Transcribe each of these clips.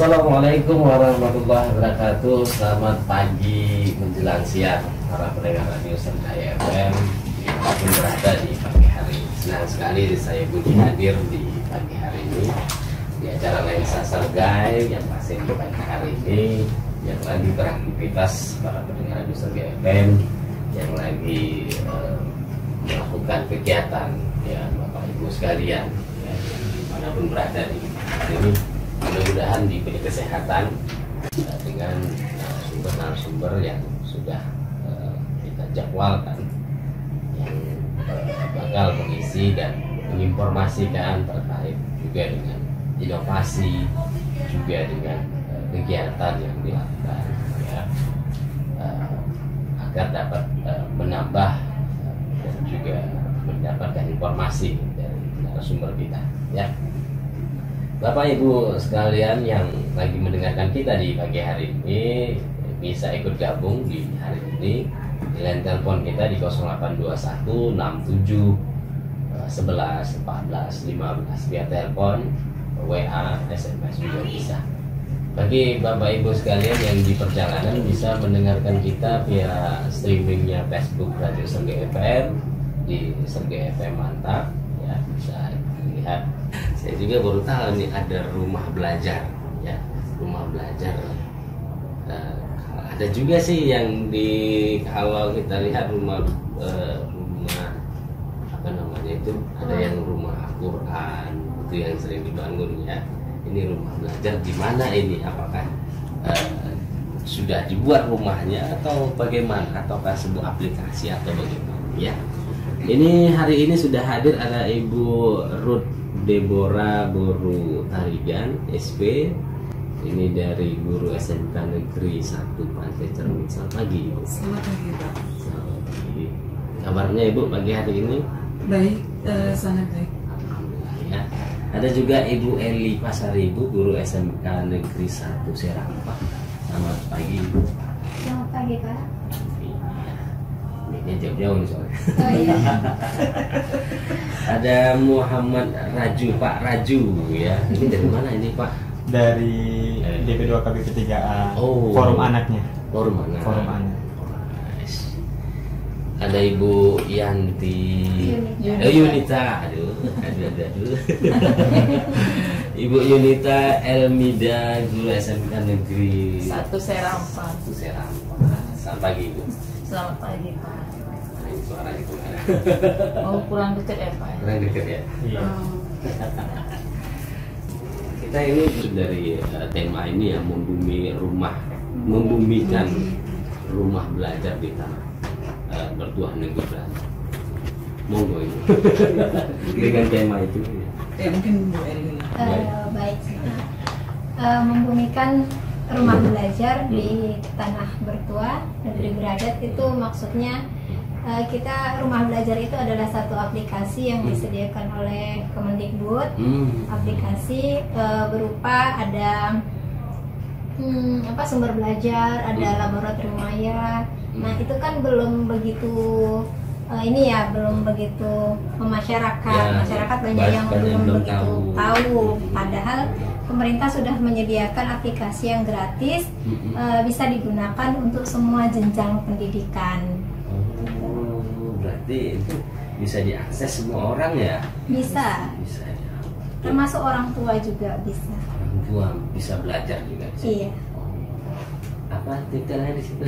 Assalamualaikum warahmatullahi wabarakatuh. Selamat pagi menjelang siang para pendengar radio Sergaya FM dimanapun berada di pagi hari. Senang sekali saya Budi hadir di pagi hari ini di acara Lensa Sergaya yang masih di pagi hari ini, yang lagi beraktivitas para pendengar radio Sergaya FM, yang lagi melakukan kegiatan ya Bapak Ibu sekalian ya, dimanapun berada di hari ini. Mudah-mudahan diberi kesehatan dengan sumber-narasumber yang sudah kita jadwalkan, yang bakal mengisi dan menginformasikan terkait juga dengan inovasi, juga dengan kegiatan yang dilakukan ya, agar dapat menambah dan juga mendapatkan informasi dari narasumber kita ya. Bapak Ibu sekalian yang lagi mendengarkan kita di pagi hari ini bisa ikut gabung di hari ini di line telepon kita di 0821 67 11 14 15 via telepon, WA, SMS juga bisa. Bagi Bapak Ibu sekalian yang di perjalanan bisa mendengarkan kita via streamingnya Facebook Radio Sergaya FM di Sergaya FM Mantap ya, bisa lihat. Saya juga baru tahu nih ada rumah belajar ya, rumah belajar. Ada juga sih yang di kalau kita lihat rumah apa namanya itu, ada yang rumah Quran itu yang sering dibangun ya. Ini rumah belajar di mana ini? Apakah sudah dibuat rumahnya atau bagaimana? Ataukah sebuah aplikasi atau bagaimana ya? Ini hari ini sudah hadir ada Ibu Ruth Deborah Boru Tarigan SP, ini dari guru SMK Negeri 1 Pantai Cermin. Selamat pagi Ibu. Selamat pagi Pak. Selamat pagi. Kabarnya Ibu pagi hari ini? Baik, sangat baik. Alhamdulillah ya. Ada juga Ibu Eli Pasaribu, guru SMK Negeri 1 Serampak. Selamat pagi Ibu. Selamat pagi Pak. Ini jauh-jauh nih soalnya. Oh iya. Ada Muhammad Raju, Pak Raju ya. Ini dari mana ini Pak? Dari DP2 KBP3A. Oh, Forum anaknya. Forum anak. Forum anak. Ada Ibu Yanti. Yunita. Aduh. Ibu Yunita Elmida, guru SMK Negeri 1 Serampak. Selamat pagi Ibu. Selamat pagi Pak. Ini suaranya gimana? Oh, kurang dekat ya Pak? Kurang dekat ya. Iya. Kita ini dari tema ini yang membumi rumah, membumikan rumah belajar di tanah bertuah negeri Belanda. Monggo ini dengan tema itu. Ya mungkin Bu Eli. Baik. Membumikan rumah belajar di tanah bertuah negeri beradat itu maksudnya kita rumah belajar itu adalah satu aplikasi yang disediakan oleh Kemendikbud. Aplikasi berupa ada sumber belajar, ada laboratorium maya. Nah itu kan belum begitu belum begitu memasyarakat. Ya, Masyarakat banyak yang belum begitu tahu. Padahal pemerintah sudah menyediakan aplikasi yang gratis, bisa digunakan untuk semua jenjang pendidikan. Berarti itu bisa diakses semua orang ya? Bisa. Bisa ya. Termasuk orang tua juga bisa. Orang tua bisa belajar juga. Iya. Apa detailnya di situ?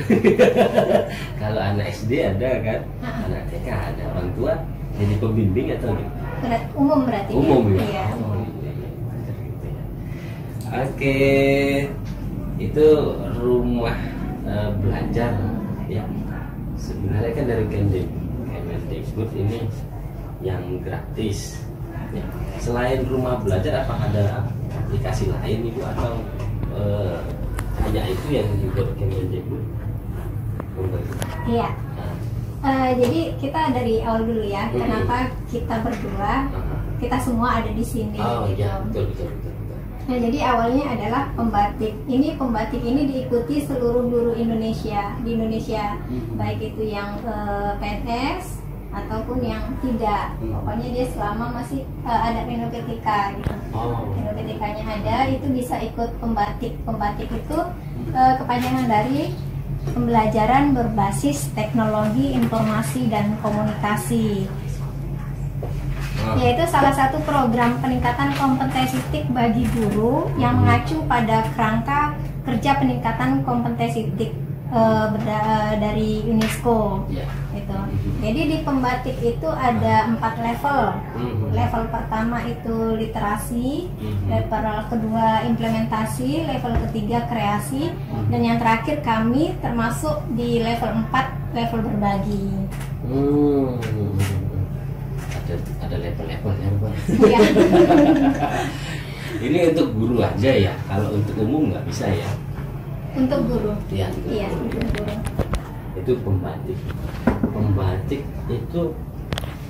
Kalau anak SD ada kan, anak TK ada, orang tua jadi pembimbing atau gitu? Umum berarti. Umum ya. Iya. Oh, iya. Oke, itu rumah belajar ya. Sebenarnya kan dari Kemendikbud ini yang gratis. Ya. Selain rumah belajar, apa ada aplikasi lain Ibu atau hanya itu yang dibuat Kemendikbud? Iya. Jadi kita dari awal dulu ya, kenapa kita berdua, kita semua ada di sini. Oh gitu. iya, betul. Nah, jadi awalnya adalah pembatik. Pembatik ini diikuti seluruh guru Indonesia di Indonesia, baik itu yang PNS, ataupun yang tidak. Pokoknya dia selama masih ada Penopetika gitu. Penopetikanya ada, itu bisa ikut pembatik. Pembatik itu kepanjangan dari pembelajaran berbasis teknologi informasi dan komunikasi, yaitu salah satu program peningkatan kompetensi TIK bagi guru yang mengacu pada kerangka kerja peningkatan kompetensi TIK dari UNESCO. Gitu. Jadi di pembatik itu ada 4 level. Level pertama itu literasi, level kedua implementasi, level ketiga kreasi, dan yang terakhir kami termasuk di level 4, level berbagi. Ada level-levelnya, Pak. Iya. Ini untuk guru aja ya, kalau untuk umum nggak bisa ya? Untuk guru. Iya, Untuk guru. Itu pembatik. Pembatik itu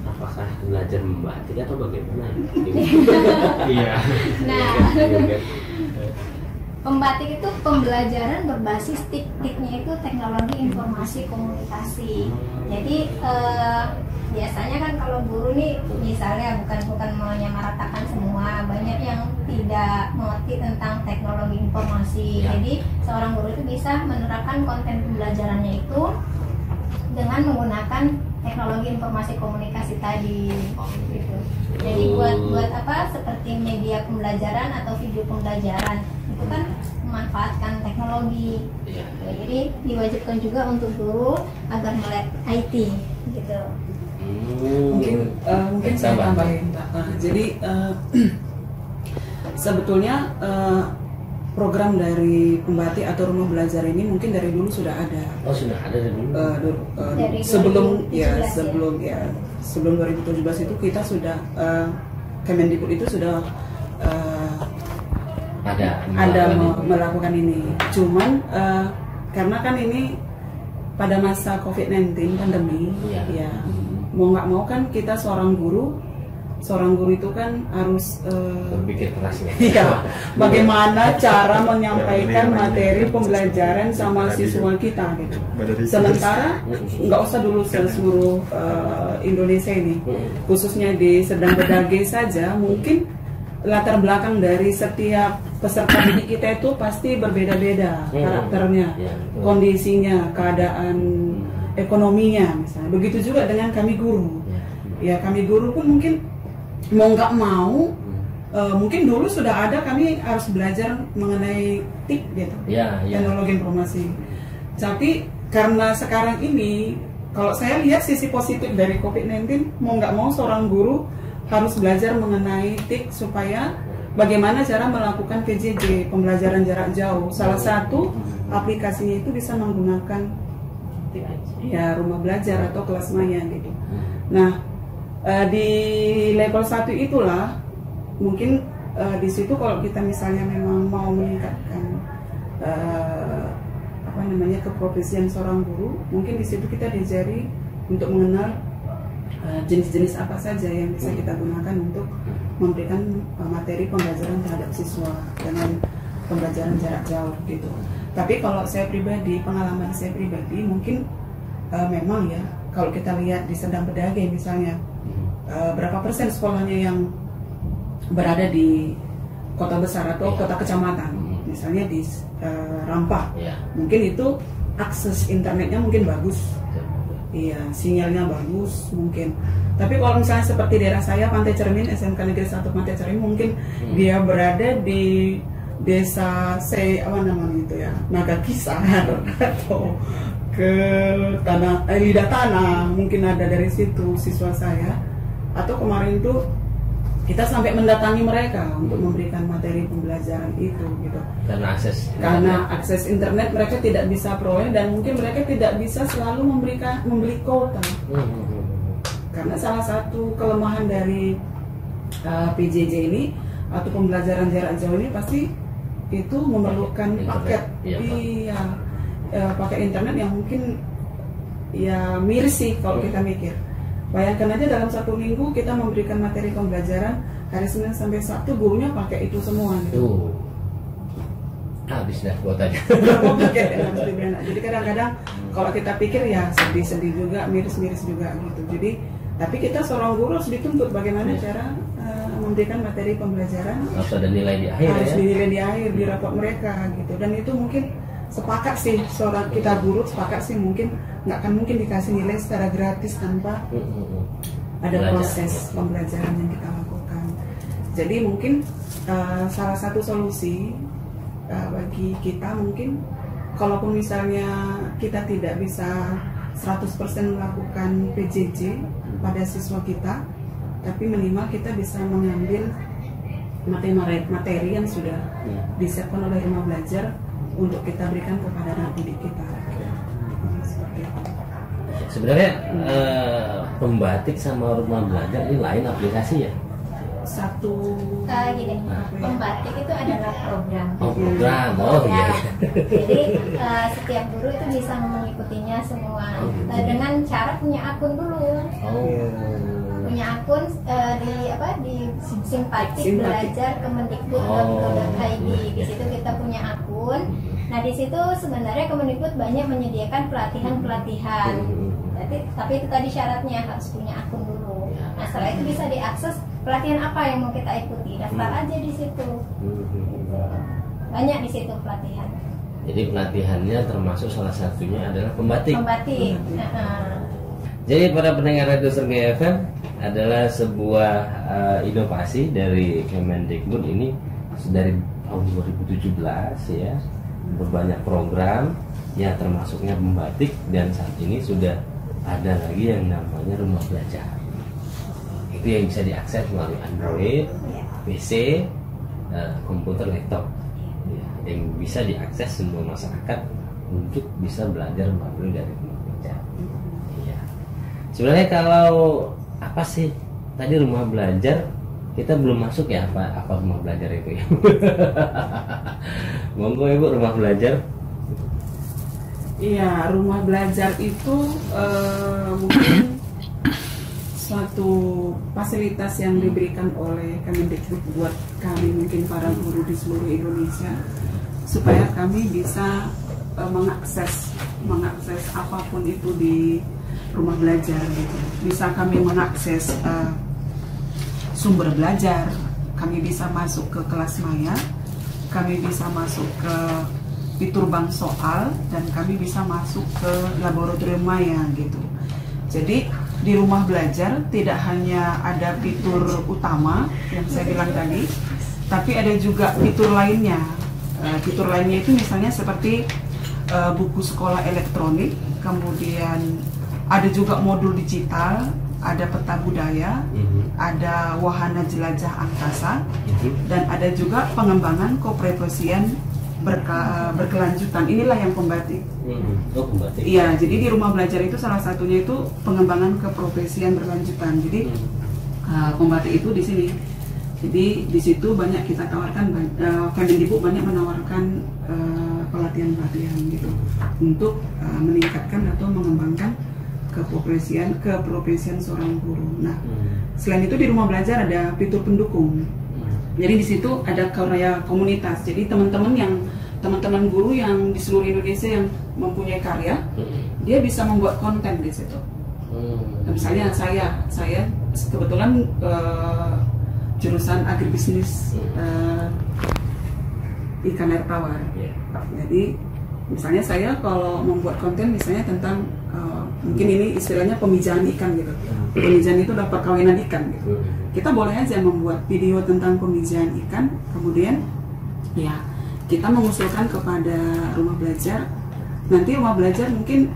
apakah belajar membatik atau bagaimana? Iya. Nah, pembatik itu pembelajaran berbasis TIK-nya itu teknologi informasi komunikasi. Jadi biasanya kan kalau guru nih misalnya bukan menyamaratakan semua, banyak yang tidak mengerti tentang teknologi informasi. Jadi seorang guru itu bisa menerapkan konten pembelajarannya itu dengan menggunakan teknologi informasi komunikasi tadi gitu. Jadi buat apa, seperti media pembelajaran atau video pembelajaran itu kan memanfaatkan teknologi. Jadi diwajibkan juga untuk guru agar melek IT gitu. Mungkin saya tambahin, Pak. Jadi sebetulnya program dari pembatik atau rumah belajar ini mungkin dari dulu sudah ada. Oh, sudah ada dari dulu. Dari Sebelum 2017 sebelum 2017 itu kita sudah Kemendikbud itu sudah ada melakukan ini. Cuman karena kan ini pada masa COVID-19 pandemi, ya mau nggak mau kan kita seorang guru itu kan harus berpikir keras ya. Iya, bagaimana cara menyampaikan materi pembelajaran sama siswa kita gitu. Sementara nggak usah dulu seluruh Indonesia ini, khususnya di Sedang Bedage saja, mungkin latar belakang dari setiap peserta didik kita itu pasti berbeda-beda karakternya, kondisinya, keadaan ekonominya misalnya. Begitu juga dengan kami guru. Ya, kami guru pun mungkin mau nggak mau, mungkin dulu sudah ada, kami harus belajar mengenai TIK gitu, teknologi informasi. Tapi karena sekarang ini, kalau saya lihat sisi positif dari COVID-19, mau nggak mau seorang guru harus belajar mengenai TIK supaya bagaimana cara melakukan PJJ, pembelajaran jarak jauh. Salah satu aplikasinya itu bisa menggunakan ya rumah belajar atau kelas maya gitu. Nah, di level 1 itulah mungkin di situ kalau kita misalnya memang mau meningkatkan keprofesian seorang guru, mungkin di situ kita diajari untuk mengenal jenis-jenis apa saja yang bisa kita gunakan untuk memberikan materi pembelajaran terhadap siswa dengan pembelajaran jarak jauh gitu. Tapi kalau saya pribadi, pengalaman saya pribadi, mungkin memang ya, kalau kita lihat di Sedang Bedage misalnya, berapa persen sekolahnya yang berada di kota besar atau kota kecamatan, misalnya di Rampah, mungkin itu akses internetnya mungkin bagus, iya, sinyalnya bagus mungkin. Tapi kalau misalnya seperti daerah saya, Pantai Cermin, SMK Negeri 1 Pantai Cermin, mungkin dia berada di desa Nagakisar atau ke Lidah Tanah, mungkin ada dari situ siswa saya. Atau kemarin itu kita sampai mendatangi mereka untuk memberikan materi pembelajaran itu gitu. Karena akses internet mereka tidak bisa peroleh, dan mungkin mereka tidak bisa selalu membeli kuota. Karena salah satu kelemahan dari PJJ ini atau pembelajaran jarak jauh ini pasti itu memerlukan paket, paket internet yang mungkin ya miris sih kalau kita mikir. Bayangkan aja dalam 1 minggu kita memberikan materi pembelajaran hari Senin sampai Sabtu, gurunya pakai itu semua gitu. habis dah kuotanya. Jadi kadang-kadang kalau kita pikir ya sedih-sedih juga, miris-miris juga gitu. Jadi tapi kita seorang guru harus dituntut bagaimana cara memberikan materi pembelajaran. Harus ada nilai di akhir, harus ya. dinilai di akhir di rapot mereka gitu. Dan itu mungkin sepakat sih, seorang kita guru sepakat sih, mungkin nggak akan mungkin dikasih nilai secara gratis tanpa ada proses pembelajaran yang kita lakukan. Jadi mungkin salah satu solusi bagi kita mungkin, kalaupun misalnya kita tidak bisa 100% melakukan PJJ pada siswa kita, tapi minimal kita bisa mengambil materi yang sudah disiapkan oleh rumah belajar untuk kita berikan kepada anak didik kita. Sebenarnya pembatik sama rumah belajar ini lain aplikasi ya? Gini, pembatik itu adalah program. Program, iya. Jadi setiap guru itu bisa mengikutinya semua dengan cara punya akun dulu. Punya akun di Simpatik Belajar Kemendikbud.go.id. Di situ kita punya akun. Nah, di situ sebenarnya Kemendikbud banyak menyediakan pelatihan-pelatihan. Tapi itu tadi syaratnya harus punya akun dulu. Nah, setelah itu bisa diakses pelatihan apa yang mau kita ikuti, daftar aja di situ. Banyak di situ pelatihan. Jadi pelatihannya termasuk salah satunya adalah pembatik. Pembatik. Jadi para pendengar Radio Sergaya FM adalah sebuah inovasi dari Kemendikbud ini dari tahun 2017 ya. Berbanyak program ya, termasuknya pembatik, dan saat ini sudah ada lagi yang namanya rumah belajar. Itu yang bisa diakses melalui Android, PC, komputer, laptop, yang bisa diakses semua masyarakat untuk bisa belajar melalui dari rumah belajar. Ya. Sebenarnya kalau apa sih tadi rumah belajar, kita belum masuk ya apa rumah belajar itu ya. Monggo Ibu, rumah belajar. Iya, rumah belajar itu mungkin suatu fasilitas yang diberikan oleh Kemendikbud buat kami, mungkin para guru di seluruh Indonesia, supaya kami bisa mengakses apapun itu di rumah belajar gitu. Bisa kami mengakses sumber belajar, kami bisa masuk ke kelas maya, kami bisa masuk ke fitur bank soal, dan kami bisa masuk ke laboratorium maya gitu. Jadi di rumah belajar tidak hanya ada fitur utama yang saya bilang tadi, tapi ada juga fitur lainnya. Fitur lainnya itu misalnya seperti buku sekolah elektronik, kemudian ada juga modul digital, ada peta budaya, ada wahana jelajah angkasa, dan ada juga pengembangan keprofesian berkelanjutan. Inilah yang pembatik. Pembatik. Iya, jadi di rumah belajar itu salah satunya itu pengembangan keprofesian berkelanjutan. Jadi pembatik itu di sini. Jadi di situ banyak kita tawarkan, Kemendikbud banyak menawarkan pelatihan-pelatihan gitu untuk meningkatkan atau mengembangkan keprofesian seorang guru. Nah, selain itu di rumah belajar ada fitur pendukung. Jadi di situ ada karya komunitas. Jadi teman-teman guru yang di seluruh Indonesia yang mempunyai karya, dia bisa membuat konten di situ. Nah, misalnya saya kebetulan jurusan agribisnis ikan air tawar. Jadi misalnya saya kalau membuat konten misalnya tentang mungkin ini istilahnya pemijahan ikan gitu. Pemijahan itu dapat kawinan ikan gitu. Kita boleh aja membuat video tentang pemijahan ikan, kemudian ya kita mengusulkan kepada rumah belajar. Nanti rumah belajar mungkin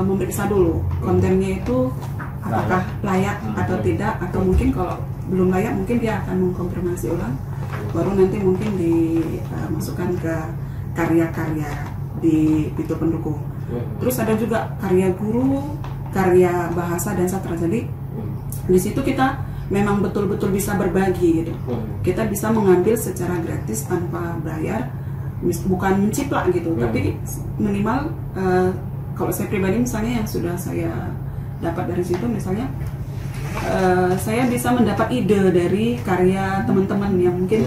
memeriksa dulu kontennya itu apakah layak atau tidak, atau mungkin kalau belum layak mungkin dia akan mengkonfirmasi ulang, baru nanti mungkin dimasukkan ke karya-karya di fitur pendukung. Terus ada juga karya guru, karya bahasa dan sastra. Jadi di situ kita memang betul-betul bisa berbagi gitu. Kita bisa mengambil secara gratis tanpa bayar, bukan menciplak gitu, tapi minimal kalau saya pribadi misalnya yang sudah saya dapat dari situ, misalnya saya bisa mendapat ide dari karya teman-teman yang mungkin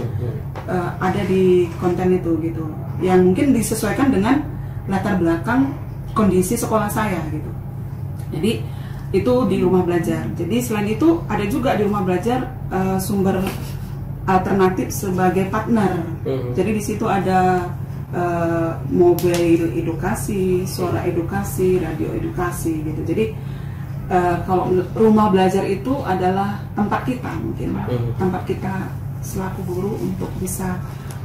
ada di konten itu gitu, yang mungkin disesuaikan dengan latar belakang kondisi sekolah saya gitu. Jadi itu di rumah belajar. Jadi selain itu ada juga di rumah belajar sumber alternatif sebagai partner. Jadi di situ ada mobile edukasi, suara edukasi, radio edukasi gitu. Jadi kalau rumah belajar itu adalah tempat kita mungkin, tempat kita selaku guru untuk bisa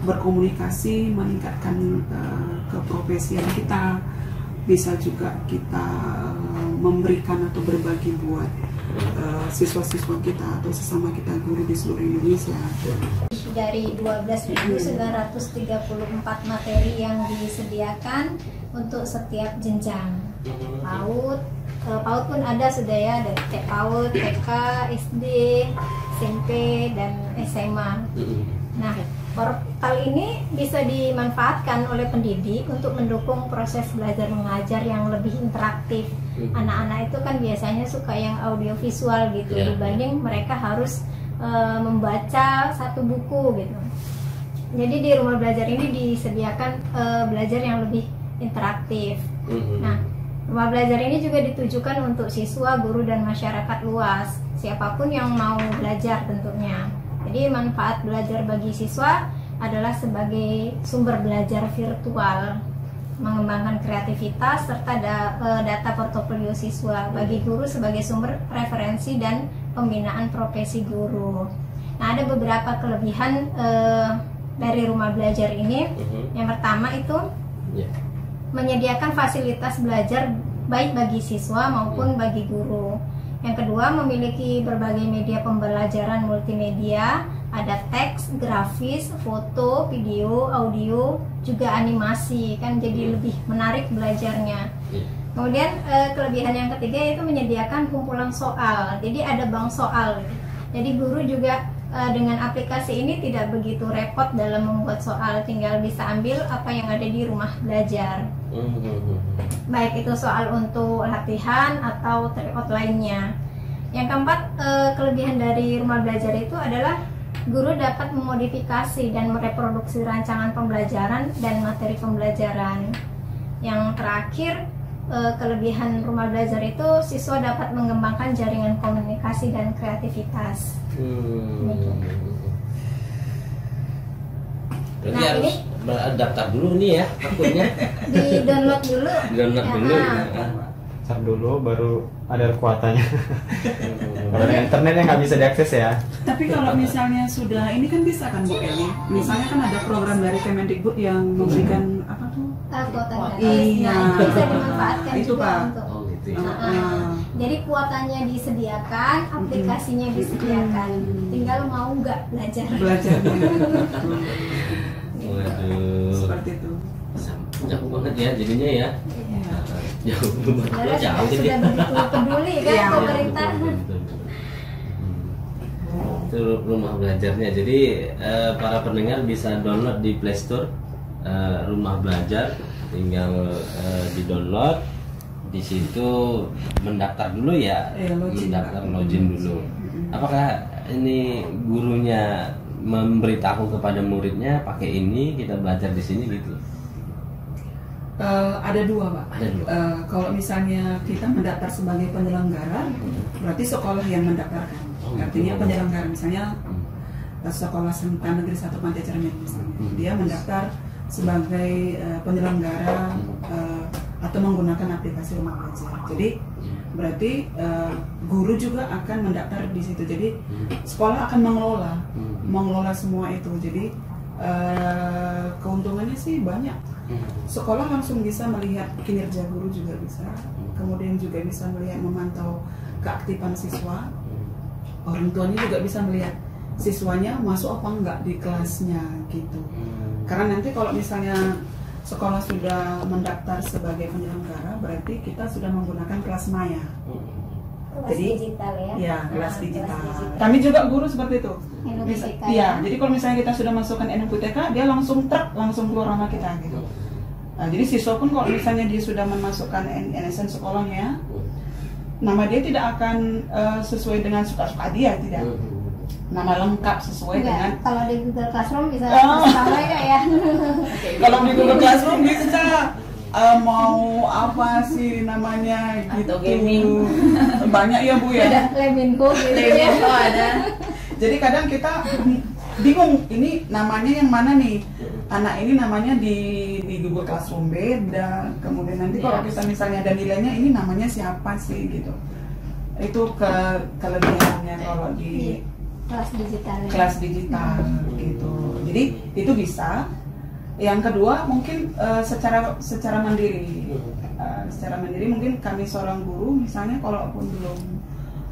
berkomunikasi, meningkatkan keprofesian kita, bisa juga kita memberikan atau berbagi buat siswa-siswa kita atau sesama kita guru di seluruh Indonesia. Dari 12.934 materi yang disediakan untuk setiap jenjang. PAUD pun ada sudah ya, dari PAUD, TK, SD, SMP, dan SMA. Nah, portal ini bisa dimanfaatkan oleh pendidik untuk mendukung proses belajar mengajar yang lebih interaktif. Anak-anak itu kan biasanya suka yang audiovisual gitu, dibanding mereka harus membaca satu buku gitu. Jadi di rumah belajar ini disediakan belajar yang lebih interaktif. Nah, rumah belajar ini juga ditujukan untuk siswa, guru, dan masyarakat luas, siapapun yang mau belajar tentunya. Jadi manfaat belajar bagi siswa adalah sebagai sumber belajar virtual, mengembangkan kreativitas serta data portofolio siswa, bagi guru sebagai sumber referensi dan pembinaan profesi guru. Nah, ada beberapa kelebihan dari rumah belajar ini. Yang pertama itu menyediakan fasilitas belajar baik bagi siswa maupun bagi guru. Yang kedua, memiliki berbagai media pembelajaran multimedia, ada teks, grafis, foto, video, audio, juga animasi, kan jadi lebih menarik belajarnya. Kemudian kelebihan yang ketiga itu menyediakan kumpulan soal, jadi ada bank soal. Jadi guru juga dengan aplikasi ini tidak begitu repot dalam membuat soal, tinggal bisa ambil apa yang ada di rumah belajar. Baik itu soal untuk latihan atau tryout lainnya. Yang keempat, kelebihan dari rumah belajar itu adalah guru dapat memodifikasi dan mereproduksi rancangan pembelajaran dan materi pembelajaran. Yang terakhir, kelebihan rumah belajar itu siswa dapat mengembangkan jaringan komunikasi dan kreativitas. Berarti Nah, harus daftar dulu nih ya akunnya. Di download dulu. Download dulu. Daftar dulu baru ada kuotanya. Kalau dengan internetnya nggak bisa diakses ya. Tapi kalau misalnya sudah, ini kan bisa kan Bu Eli? Misalnya kan ada program dari Kemendikbud yang memberikan apa tuh? Kuota gratis. Iya. Nah, itu bisa dimanfaatkan Itu, juga Pak. untuk. Oh gitu ya. Jadi kuotanya disediakan, aplikasinya disediakan, tinggal mau nggak belajar. Belajarnya. Waduh. Seperti itu. Jauh banget ya jadinya ya. Jauh Sebenarnya jauh sudah jadi. begitu peduli kan Iya, pemerintah. Itu rumah belajarnya. Jadi para pendengar bisa download di Play Store rumah belajar, tinggal di-download. Di situ mendaftar dulu ya, login dulu. Apakah ini gurunya memberitahu kepada muridnya pakai ini, kita belajar di sini gitu? Ada dua Pak. Ada dua. Kalau misalnya kita mendaftar sebagai penyelenggara, berarti sekolah yang mendaftarkan. Artinya penyelenggara, misalnya sekolah Sentana Negeri 1 Pantai Cermin misalnya, dia mendaftar sebagai penyelenggara atau menggunakan aplikasi rumah belajar. Jadi berarti guru juga akan mendaftar di situ. Jadi sekolah akan mengelola semua itu. Jadi keuntungannya sih banyak. Sekolah langsung bisa melihat kinerja guru, juga bisa. Kemudian juga bisa melihat, memantau keaktifan siswa. Orang tuanya juga bisa melihat siswanya masuk apa enggak di kelasnya gitu. Karena nanti kalau misalnya sekolah sudah mendaftar sebagai penyelenggara, berarti kita sudah menggunakan kelas maya. Kelas digital ya. Ya, kelas Nah, digital. kelas digital. Kami juga guru seperti itu. NUPTK Iya, ya. jadi kalau misalnya kita sudah masukkan NUPTK, dia langsung keluar nama kita gitu. Nah, jadi siswa pun kalau misalnya dia sudah memasukkan NSN sekolahnya, nama dia tidak akan sesuai dengan suka-suka dia, tidak. Nama lengkap sesuai dengan. Kalau di Google Classroom bisa sama ya. Kalau di Google Classroom bisa mau apa sih namanya gitu. Atau gaming. Banyak ya Bu ya. Ada Leminho gitu ya. ada. Jadi kadang kita bingung ini namanya yang mana nih. Anak ini namanya di Google Classroom beda. Kemudian nanti kalau kita misalnya ada nilainya ini namanya siapa sih gitu. Itu kelebihannya kalau di kelas digital gitu. Jadi itu bisa. Yang kedua mungkin secara mandiri. Secara mandiri mungkin kami seorang guru misalnya kalaupun belum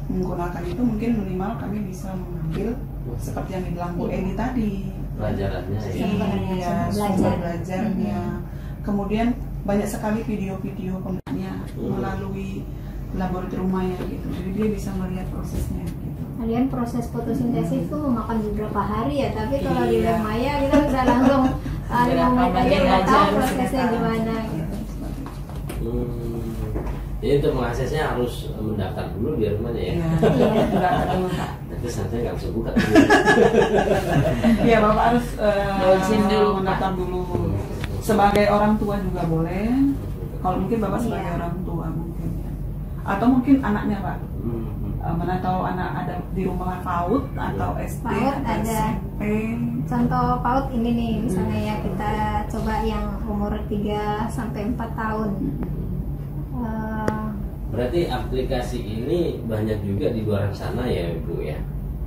menggunakan itu mungkin minimal kami bisa mengambil seperti yang dibilang Bu Eni tadi. Pelajarannya Iya, sumber belajarnya. Kemudian banyak sekali video-video pembelajarannya melalui laboratoriumnya gitu. Jadi dia bisa melihat prosesnya gitu. Kalian proses fotosintesis itu memakan beberapa hari ya, tapi kalau di Lemaya kita bisa langsung 5 menit aja udah tahu prosesnya gimana gitu. Jadi untuk mengaksesnya harus mendaftar dulu di rumahnya ya. Nanti santai nggak bisa buka. Iya Bapak harus login dulu, mendaftar dulu. Sebagai orang tua juga boleh. Kalau mungkin Bapak sebagai orang tua mungkin ya. Atau mungkin anaknya Pak. Mana tahu anak ada di rumah PAUD atau SD PAUD atau ada. SMP. Contoh PAUD ini nih, misalnya ya kita coba yang umur 3 sampai 4 tahun. Berarti aplikasi ini banyak juga di luar sana ya Bu ya.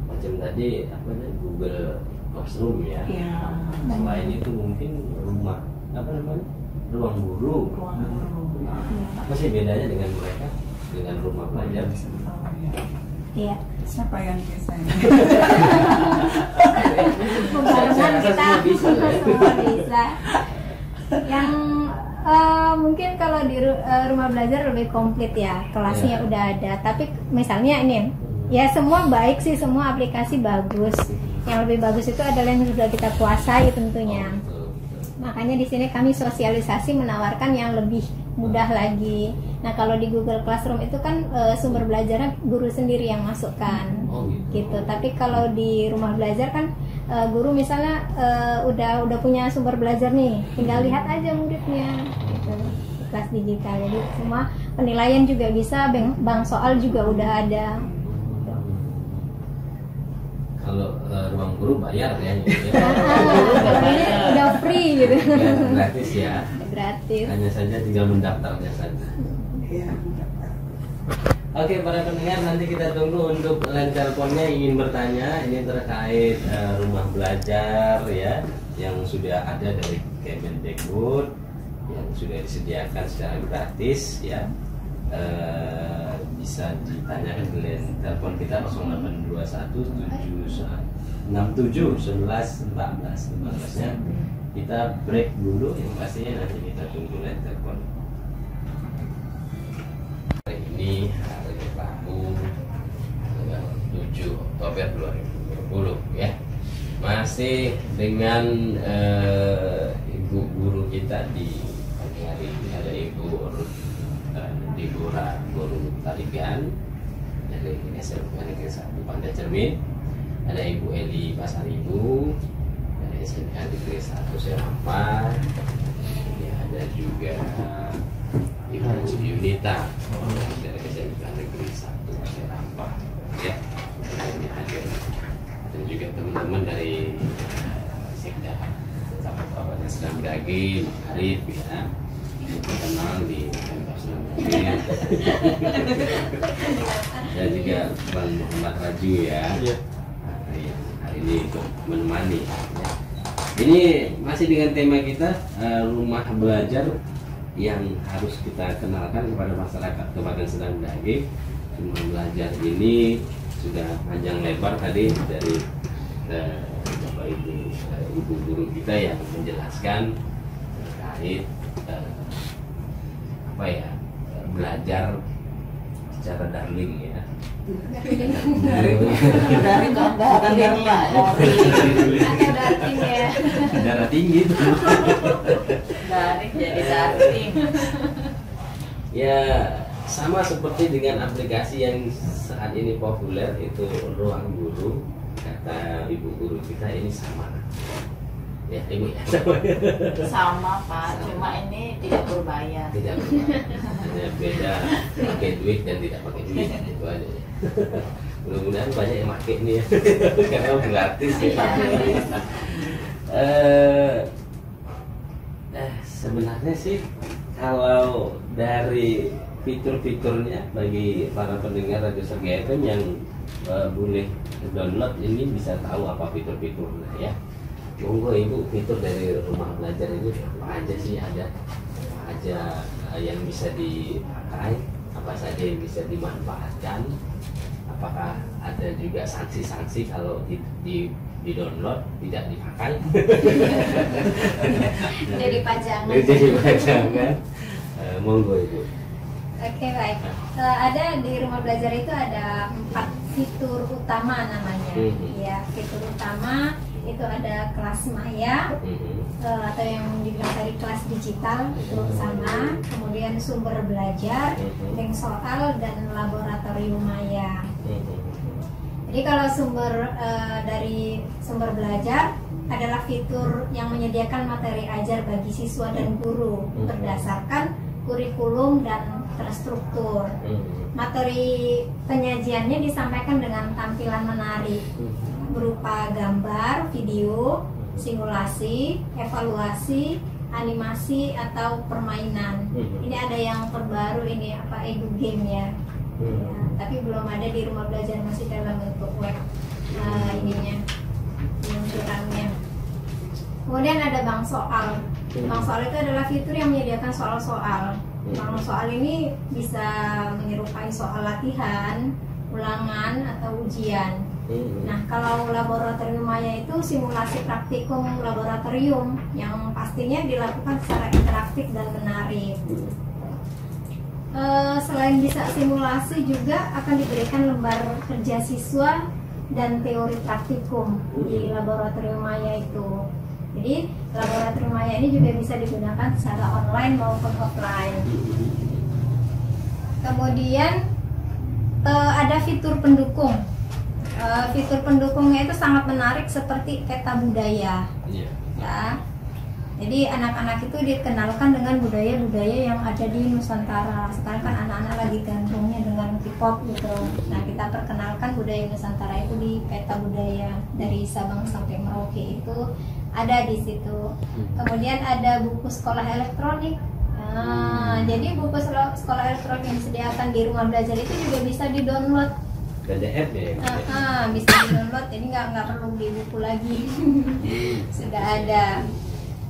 Macam tadi apa namanya Google Classroom ya. Iya. Selain itu mungkin rumah apa namanya ruang guru. Ruang guru. Apa sih bedanya dengan mereka dengan rumah belajar? Iya. Siapa yang biasanya? Pembaruan kita semua bisa. Yang mungkin kalau di rumah belajar lebih komplit ya, kelasnya udah ada. Tapi misalnya ini, ya semua baik sih, semua aplikasi bagus. Yang lebih bagus itu adalah yang sudah kita kuasai tentunya. Makanya di sini kami sosialisasi menawarkan yang lebih mudah lagi. Nah kalau di Google Classroom itu kan sumber belajarnya guru sendiri yang masukkan, gitu. Tapi kalau di rumah belajar kan guru misalnya udah punya sumber belajar nih, tinggal lihat aja muridnya. Gitu. Kelas digital, jadi semua penilaian juga bisa, bank soal juga udah ada. Kalau ruang guru bayar ya. Udah free gitu. Ya, gratis ya. Gratis. Hanya saja tinggal mendaftarnya saja. Iya. Oke para pendengar, nanti kita tunggu untuk line teleponnya ingin bertanya ini terkait rumah belajar ya yang sudah ada dari Kemendikbud yang sudah disediakan secara gratis ya. Bisa ditanyakan di line telepon kita 0821 nya. Kita break dulu, yang pastinya nanti kita tunggu line telepon. Hari ini hari Rabu tanggal 7 Oktober 2020 ya. Masih dengan ibu guru kita di pagi hari ini, ada Ibu Dibura Guru Taligan dari SMK Negeri 1 Pandai Cermin, ada Ibu Eli Pasaribu dari SMK Negeri 1 Serampa, ini ada juga Ibu Yunita dari SMK Negeri 1 Serampa ya, ini hadir, dan juga teman-teman dari Sekda Kabupaten Senam Daging, Arif ya, kenal di dan juga Bang Muhammad Raju ya, hari ini ikut menemani ya. Ini masih dengan tema kita rumah belajar yang harus kita kenalkan kepada masyarakat Kabupaten Senam Daging. Rumah belajar ini sudah panjang lebar tadi dari Bapak Ibu guru kita yang menjelaskan terkait apa ya, belajar secara daring ya. Daring bukan daring ya. Daring ya. Darah tinggi itu. Daring jadi daring. Ya, Sama seperti dengan aplikasi yang saat ini populer itu Ruang Guru. Kata ibu guru kita ini sama. Ya, ibu ya. Sama Pak, cuma ini tidak berbayar. Tidak berbayar. Hanya beda pakai duit dan tidak pakai duit, itu aja. Mudah-mudahan banyak yang pakai ini ya. Karena gratis ya. Sebenarnya sih kalau dari fitur-fiturnya bagi para pendengar Radio Sergaya FM yang boleh download ini bisa tahu apa fitur-fiturnya ya. Monggo ibu, fitur dari rumah belajar ini apa aja sih, ada apa aja yang bisa dipakai, apa saja yang bisa dimanfaatkan, apakah ada juga sanksi-sanksi kalau di download tidak dipakai. Jadi pajangan. Jadi pajangan. Monggo ibu. Oke, baik. Ada di rumah belajar itu ada 4 fitur utama namanya. Ya, fitur utama itu ada kelas maya atau yang dibilang tadi kelas digital itu sama. Kemudian sumber belajar, bank soal dan laboratorium maya. Jadi kalau dari sumber belajar adalah fitur yang menyediakan materi ajar bagi siswa dan guru berdasarkan kurikulum dan terstruktur. Materi penyajiannya disampaikan dengan tampilan menarik berupa gambar, video, simulasi, evaluasi, animasi atau permainan. Ini ada yang terbaru ini apa edu game ya. Ya, tapi belum ada di rumah belajar, masih dalam bentuk web ininya, peluncurannya. Kemudian ada bank soal. Bank soal itu adalah fitur yang menyediakan soal-soal. Bank soal ini bisa menyerupai soal latihan, ulangan atau ujian. Nah, kalau laboratorium maya itu simulasi praktikum laboratorium yang pastinya dilakukan secara interaktif dan menarik. Selain bisa simulasi juga akan diberikan lembar kerja siswa dan teori praktikum di laboratorium maya itu. Jadi laboratorium maya ini juga bisa digunakan secara online maupun offline. Kemudian ada fitur pendukung. Fitur pendukungnya itu sangat menarik seperti peta budaya. Ya. Jadi anak-anak itu dikenalkan dengan budaya-budaya yang ada di Nusantara. Sekarang kan anak-anak lagi gandrungnya dengan K-pop gitu. Nah, kita perkenalkan budaya Nusantara itu di peta budaya dari Sabang sampai Merauke itu ada di situ. Kemudian ada buku sekolah elektronik. Jadi buku sekolah elektronik yang disediakan di rumah belajar itu juga bisa di-download. PDF ya? Bisa di-download, jadi nggak perlu beli buku lagi. Sudah ada.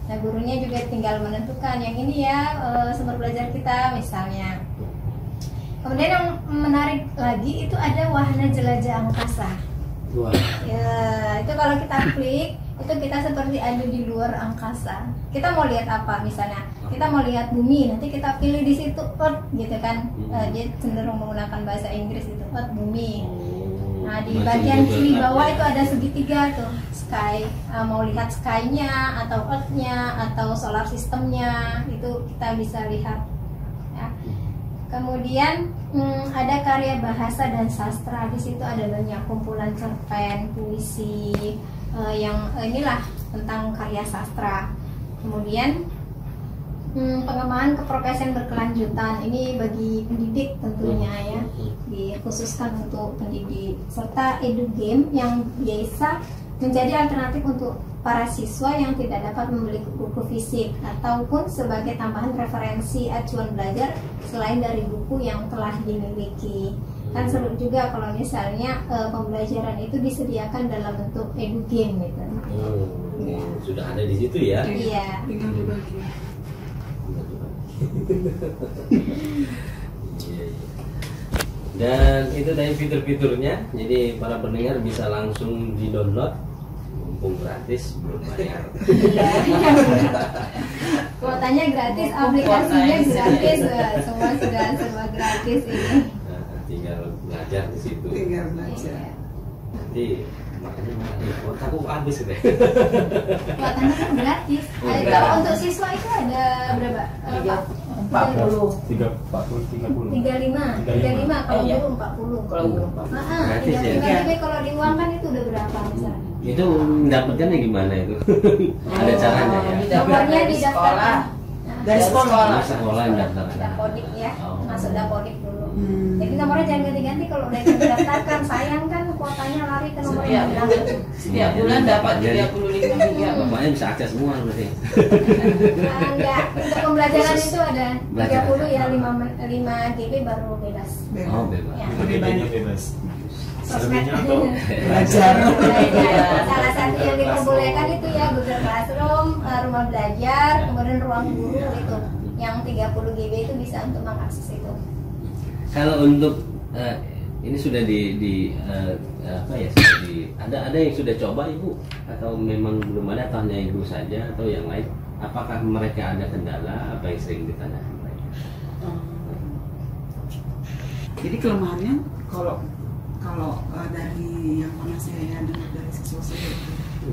Nah, gurunya juga tinggal menentukan yang ini ya sumber belajar kita misalnya. Kemudian yang menarik lagi itu ada wahana jelajah angkasa. Ya, itu kalau kita klik itu kita seperti ada di luar angkasa. Kita mau lihat apa misalnya? Kita mau lihat bumi, nanti kita pilih di situ Earth gitu kan. Dia cenderung menggunakan bahasa Inggris itu Earth, bumi. Nah, di bagian kiri bawah itu ada segitiga tuh, sky. Mau lihat sky-nya atau earth-nya atau solar system-nya, itu kita bisa lihat ya. Kemudian ada karya bahasa dan sastra. Di situ ada banyak kumpulan cerpen, puisi yang inilah tentang karya sastra. Kemudian pengembangan keprofesian berkelanjutan, ini bagi pendidik tentunya ya, dikhususkan untuk pendidik, serta edu game yang biasa menjadi alternatif untuk para siswa yang tidak dapat membeli buku fisik ataupun sebagai tambahan referensi acuan belajar selain dari buku yang telah dimiliki. Kan seru juga kalau misalnya pembelajaran itu disediakan dalam bentuk edu game gitu. Ya. Sudah ada di situ ya? Iya. Tinggal dibagi. Dan itu dari fitur-fiturnya, jadi para pendengar bisa langsung di-download, mumpung gratis, belum bayar. Kuotanya gratis, aplikasinya gratis, semua sudah serba gratis ini. Tinggal belajar di situ. Tinggal belajar. Nanti makanya kuotaku habis deh. Kuotanya kan gratis. Kalau untuk siswa itu ada berapa? 40. 35 kalau Iya. guru 40. Kalau guru 40. Gratis ya? 35 GB kalau diuangkan itu udah berapa misalnya? Itu mendapatkannya gimana itu? Ada caranya ya? Nomornya di daftar Dari sekolah. Sekolah yang daftar. Dapodik ya, Oh. masuk Dapodik dulu. Hmm. Jadi nomornya jangan ganti-ganti kalau udah didaftarkan, sayang kan kuotanya lari ke nomor yang bilang. Setiap bulan dapat 35 miliar. Bapaknya bisa akses semua berarti. Enggak, untuk pembelajaran itu ada Belajar. 30 ya, 5 GB baru bebas. Oh, bebas. Ya. Lebih banyak bebas. Sosmed. Selebihnya atau Belajar. Belajar. Salah satu yang diperbolehkan itu ya Google Classroom, rumah belajar, kemudian ruang guru itu. Yang 30 GB itu bisa untuk mengakses itu. Kalau untuk ini sudah apa ya, sudah ada yang sudah coba Ibu, atau memang belum ada, atau hanya Ibu saja atau yang lain? Apakah mereka ada kendala apa yang sering ditanyakan mereka? Jadi kelemahannya kalau dari yang mana saya dengar dari siswa saya itu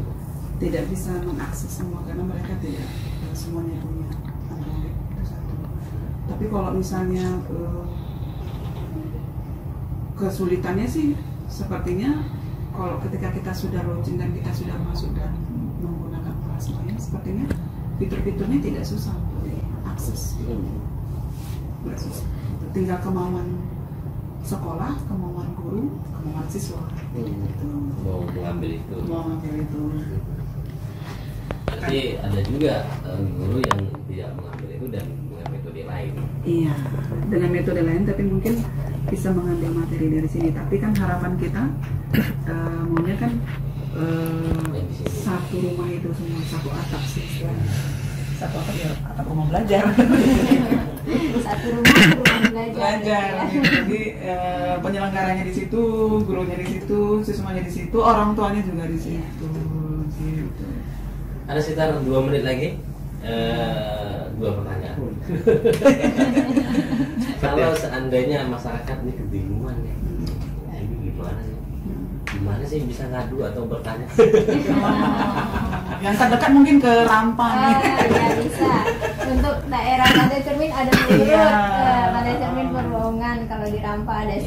tidak bisa mengakses semua karena mereka tidak semuanya punya Android, itu satu. Tapi kalau misalnya kesulitannya sih sepertinya kalau ketika kita sudah login dan kita sudah masuk dan menggunakan plasmanya, sepertinya fitur-fiturnya tidak susah untuk diakses. Tidak susah. Tinggal kemauan sekolah, kemauan guru, kemauan siswa. Gitu. Mau mengambil itu. Mau ngambil itu. Tapi ada juga guru yang tidak mengambil itu dan dengan metode lain. Iya, dengan metode lain tapi mungkin bisa mengambil materi dari sini. Tapi kan harapan kita maunya kan satu rumah itu semua, satu atap sih. Satu atap ya, atap rumah belajar. Satu rumah belajar. Gitu. Jadi penyelenggaranya di situ, gurunya di situ, siswanya di situ, orang tuanya juga di situ. Gitu. Ada sekitar 2 menit lagi. 2 pertanyaan. Kalau seandainya masyarakat ini kebingungan ya, ini gimana nih? Gimana sih bisa ngadu atau bertanya? Yang terdekat mungkin ke Rampang. Ya bisa. Untuk daerah Pantai Cermin ada Murut, Iya. Pantai Cermin Perwongan. Kalau di Rampa ada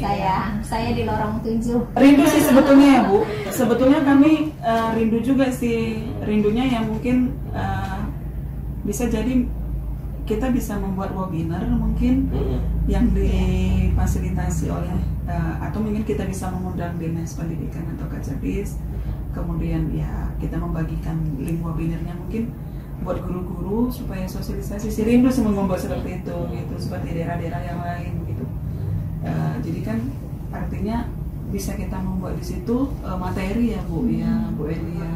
saya di Lorong 7. Rindu sih sebetulnya ya Bu. Sebetulnya kami rindu juga sih. Rindunya yang mungkin bisa jadi kita bisa membuat webinar mungkin yang difasilitasi oleh atau mungkin kita bisa mengundang Dinas Pendidikan atau Kajabis. Kemudian ya kita membagikan link webinarnya mungkin buat guru-guru supaya sosialisasi. Si rindu semua membuat seperti itu gitu, seperti daerah-daerah yang lain gitu. Jadi kan artinya bisa kita membuat di situ materi ya Bu ya, Bu Eli ya.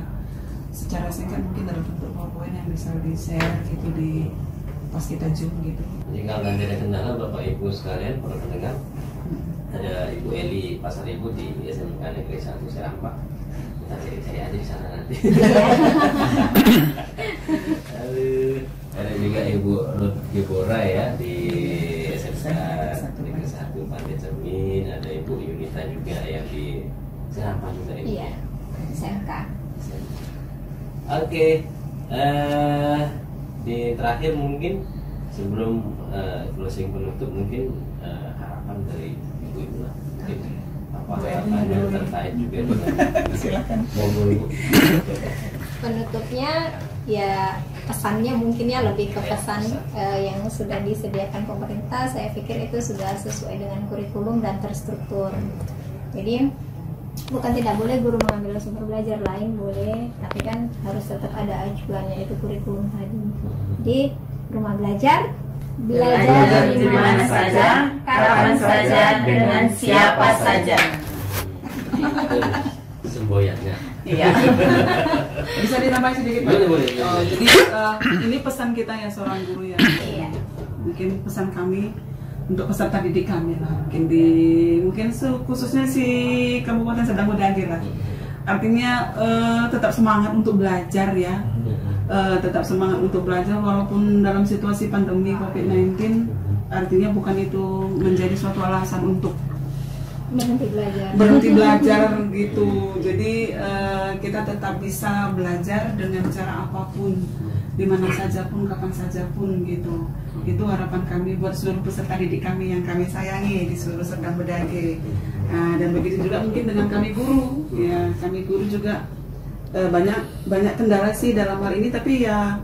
Secara singkat mungkin dalam bentuk PowerPoint yang bisa di-share gitu di pas kita Zoom gitu. Jika nanti ada kendala Bapak Ibu sekalian para pendengar, ada Ibu Eli Pasar Ibu di SMK Negeri 1 Serampak. Kita cari saya aja di sana nanti. Ada juga Ibu Ruth Gibora ya di SMK Negeri 1 Pantai Cermin. Ada Ibu Yunita juga yang di Serampak juga Ibu. Iya, SMK. Oke, di terakhir mungkin sebelum closing penutup mungkin harapan dari ibu-ibu lah, apa-apa terkait juga dengan Silakan. mobil Ibu. Penutupnya ya pesannya mungkin ya lebih ke pesan yang sudah disediakan pemerintah. Saya pikir itu sudah sesuai dengan kurikulum dan terstruktur. Jadi bukan tidak boleh guru mengambil sumber belajar lain, boleh, tapi kan harus tetap ada ajuannya, itu kurikulum tadi. Di rumah belajar Belajar di mana saja, kapan saja, dengan siapa saja. Semboyannya. Iya. Bisa ditambahin sedikit Pak? Boleh. Jadi ini pesan kita ya seorang guru ya. Iya. Mungkin pesan kami untuk peserta didik kami lah. Mungkin khususnya si Kabupaten Sedang Modagir lah. Artinya tetap semangat untuk belajar ya. Tetap semangat untuk belajar walaupun dalam situasi pandemi COVID-19. Artinya bukan itu menjadi suatu alasan untuk berhenti belajar gitu. Jadi kita tetap bisa belajar dengan cara apapun, di mana saja pun, kapan saja pun gitu. Itu harapan kami buat seluruh peserta didik kami yang kami sayangi di seluruh Serdang Bedage. Dan begitu juga mungkin dengan kami guru, ya kami guru juga banyak kendala sih dalam hal ini, tapi ya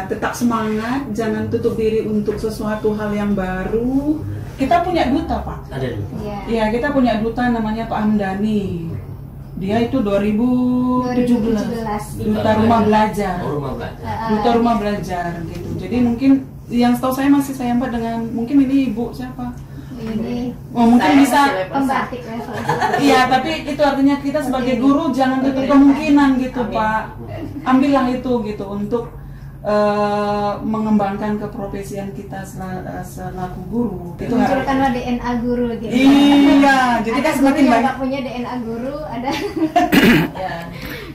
tetap semangat, jangan tutup diri untuk sesuatu hal yang baru. Kita punya duta, Pak. Ada duta. Ya, kita punya duta namanya Pak Hamdani. Dia itu 2017 duta rumah belajar. Duta rumah belajar gitu. Jadi mungkin yang setahu saya masih saya Mbak dengan mungkin ini Ibu siapa? Ini Mungkin bisa pembatik level. Iya, tapi itu artinya kita sebagai guru jangan tutup kemungkinan gitu, Pak. Ambillah itu gitu untuk mengembangkan keprofesian kita selaku guru. Itu munculkanlah DNA guru gitu. Iya, jadi kan semakin yang banyak. nggak punya DNA guru ada.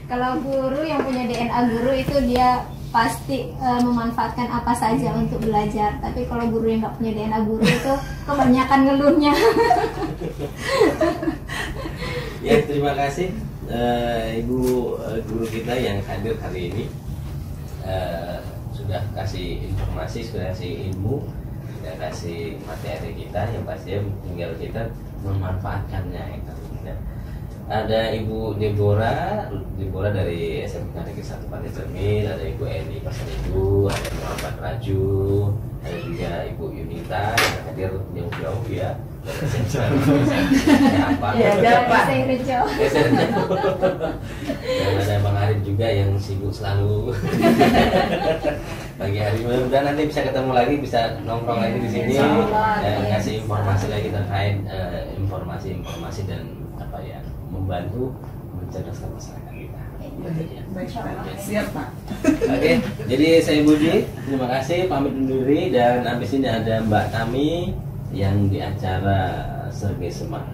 Kalau guru yang punya DNA guru itu dia pasti memanfaatkan apa saja untuk belajar. Tapi kalau guru yang nggak punya DNA guru itu kebanyakan ngeluhnya. Ya, terima kasih Ibu guru kita yang hadir hari ini. Sudah kasih informasi, sudah kasih ilmu, sudah kasih materi kita yang pastinya tinggal kita memanfaatkannya. Ada Ibu Deborah dari SMK Negeri 1 Pantai Cermin, ada Ibu Eni Pasaribu, ada Muhammad Raju, ada juga Ibu Yunita yang hadir jauh-jauh ya. Dan ada Bang Arif juga yang sibuk selalu pagi hari. Mudah-mudahan nanti bisa ketemu lagi, bisa nongkrong lagi di sini dan ngasih informasi lagi terkait informasi dan membantu mencerdaskan masyarakat kita. Siap, Pak. Oke, jadi saya Budi, terima kasih, pamit undur diri, dan habis ini ada Mbak Tami yang di acara Sergei Semangat.